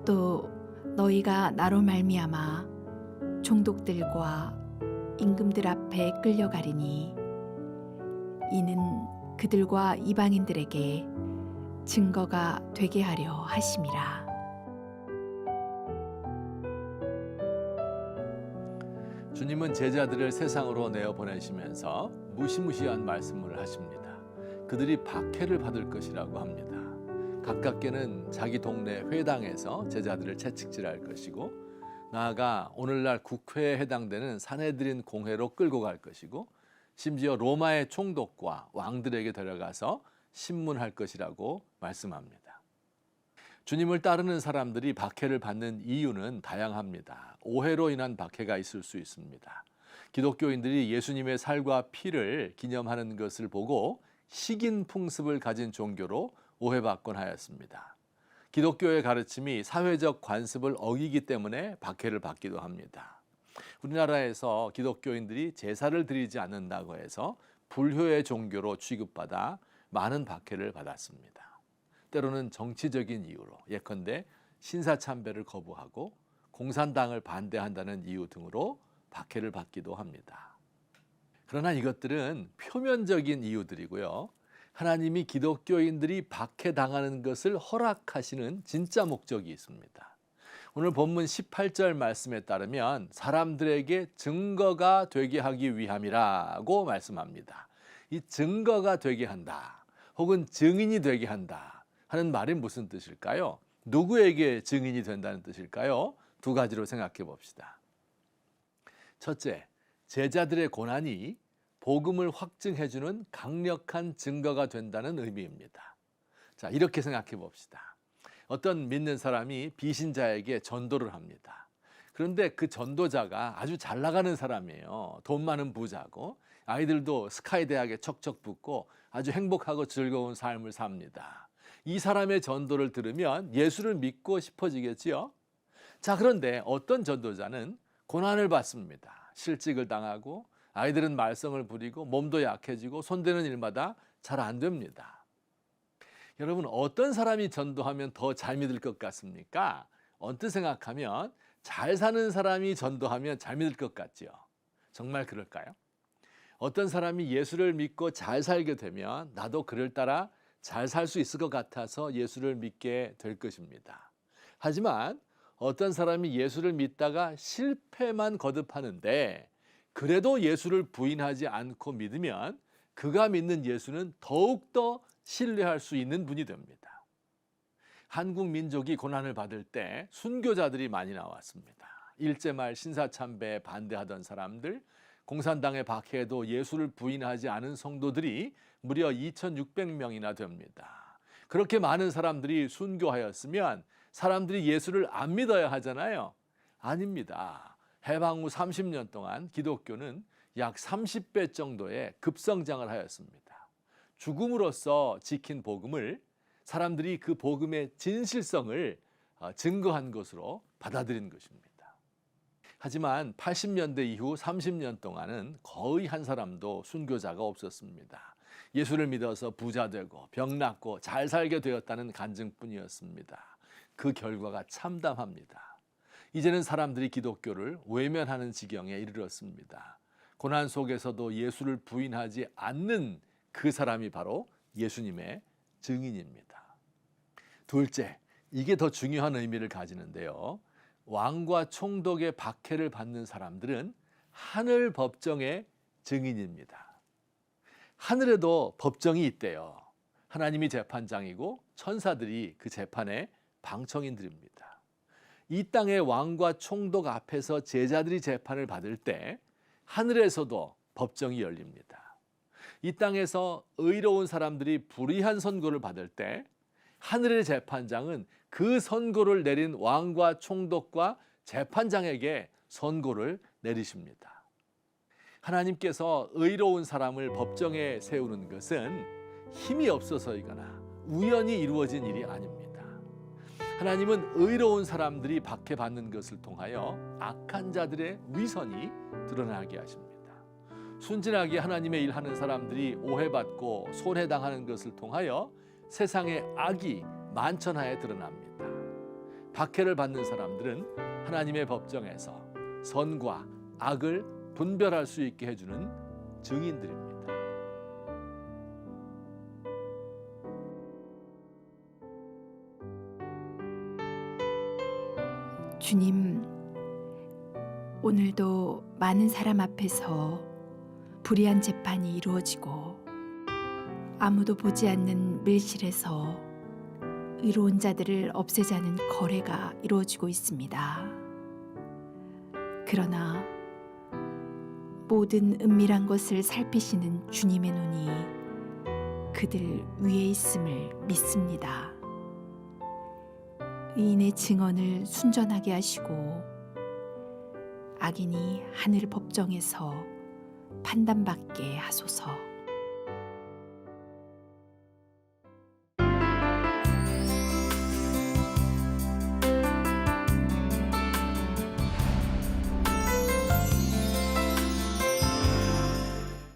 또 너희가 나로 말미암아 종독들과 임금들 앞에 끌려가리니 이는 그들과 이방인들에게 증거가 되게 하려 하심이라. 주님은 제자들을 세상으로 내어 보내시면서 무시무시한 말씀을 하십니다. 그들이 박해를 받을 것이라고 합니다. 가깝게는 자기 동네 회당에서 제자들을 채찍질할 것이고, 나아가 오늘날 국회에 해당되는 사내들인 공회로 끌고 갈 것이고, 심지어 로마의 총독과 왕들에게 데려가서 신문할 것이라고 말씀합니다. 주님을 따르는 사람들이 박해를 받는 이유는 다양합니다. 오해로 인한 박해가 있을 수 있습니다. 기독교인들이 예수님의 살과 피를 기념하는 것을 보고 식인 풍습을 가진 종교로 오해받곤 하였습니다. 기독교의 가르침이 사회적 관습을 어기기 때문에 박해를 받기도 합니다. 우리나라에서 기독교인들이 제사를 드리지 않는다고 해서 불효의 종교로 취급받아 많은 박해를 받았습니다. 때로는 정치적인 이유로, 예컨대 신사참배를 거부하고 공산당을 반대한다는 이유 등으로 박해를 받기도 합니다. 그러나 이것들은 표면적인 이유들이고요. 하나님이 기독교인들이 박해당하는 것을 허락하시는 진짜 목적이 있습니다. 오늘 본문 18절 말씀에 따르면 사람들에게 증거가 되게 하기 위함이라고 말씀합니다. 이 증거가 되게 한다, 혹은 증인이 되게 한다 하는 말이 무슨 뜻일까요? 누구에게 증인이 된다는 뜻일까요? 두 가지로 생각해 봅시다. 첫째, 제자들의 고난이 복음을 확증해주는 강력한 증거가 된다는 의미입니다. 자, 이렇게 생각해 봅시다. 어떤 믿는 사람이 비신자에게 전도를 합니다. 그런데 그 전도자가 아주 잘 나가는 사람이에요. 돈 많은 부자고, 아이들도 스카이 대학에 척척 붙고 아주 행복하고 즐거운 삶을 삽니다. 이 사람의 전도를 들으면 예수를 믿고 싶어지겠지요? 자, 그런데 어떤 전도자는 고난을 받습니다. 실직을 당하고 아이들은 말썽을 부리고 몸도 약해지고 손대는 일마다 잘 안 됩니다. 여러분, 어떤 사람이 전도하면 더 잘 믿을 것 같습니까? 언뜻 생각하면 잘 사는 사람이 전도하면 잘 믿을 것 같지요. 정말 그럴까요? 어떤 사람이 예수를 믿고 잘 살게 되면 나도 그를 따라 잘 살 수 있을 것 같아서 예수를 믿게 될 것입니다. 하지만 어떤 사람이 예수를 믿다가 실패만 거듭하는데 그래도 예수를 부인하지 않고 믿으면 그가 믿는 예수는 더욱더 신뢰할 수 있는 분이 됩니다. 한국 민족이 고난을 받을 때 순교자들이 많이 나왔습니다. 일제말 신사참배에 반대하던 사람들, 공산당의 박해에도 예수를 부인하지 않은 성도들이 무려 2,600명이나 됩니다. 그렇게 많은 사람들이 순교하였으면 사람들이 예수를 안 믿어야 하잖아요. 아닙니다. 해방 후 30년 동안 기독교는 약 30배 정도의 급성장을 하였습니다. 죽음으로써 지킨 복음을 사람들이 그 복음의 진실성을 증거한 것으로 받아들인 것입니다. 하지만 80년대 이후 30년 동안은 거의 한 사람도 순교자가 없었습니다. 예수를 믿어서 부자 되고 병 낫고 잘 살게 되었다는 간증뿐이었습니다. 그 결과가 참담합니다. 이제는 사람들이 기독교를 외면하는 지경에 이르렀습니다. 고난 속에서도 예수를 부인하지 않는 그 사람이 바로 예수님의 증인입니다. 둘째, 이게 더 중요한 의미를 가지는데요. 왕과 총독의 박해를 받는 사람들은 하늘 법정의 증인입니다. 하늘에도 법정이 있대요. 하나님이 재판장이고 천사들이 그 재판의 방청인들입니다. 이 땅의 왕과 총독 앞에서 제자들이 재판을 받을 때 하늘에서도 법정이 열립니다. 이 땅에서 의로운 사람들이 불의한 선고를 받을 때 하늘의 재판장은 그 선고를 내린 왕과 총독과 재판장에게 선고를 내리십니다. 하나님께서 의로운 사람을 법정에 세우는 것은 힘이 없어서이거나 우연히 이루어진 일이 아닙니다. 하나님은 의로운 사람들이 박해받는 것을 통하여 악한 자들의 위선이 드러나게 하십니다. 순진하게 하나님의 일하는 사람들이 오해받고 손해당하는 것을 통하여 세상의 악이 만천하에 드러납니다. 박해를 받는 사람들은 하나님의 법정에서 선과 악을 분별할 수 있게 해주는 증인들입니다. 주님, 오늘도 많은 사람 앞에서 불의한 재판이 이루어지고 아무도 보지 않는 밀실에서 의로운 자들을 없애자는 거래가 이루어지고 있습니다. 그러나 모든 은밀한 것을 살피시는 주님의 눈이 그들 위에 있음을 믿습니다. 의인의 증언을 순전하게 하시고 악인이 하늘 법정에서 판단받게 하소서.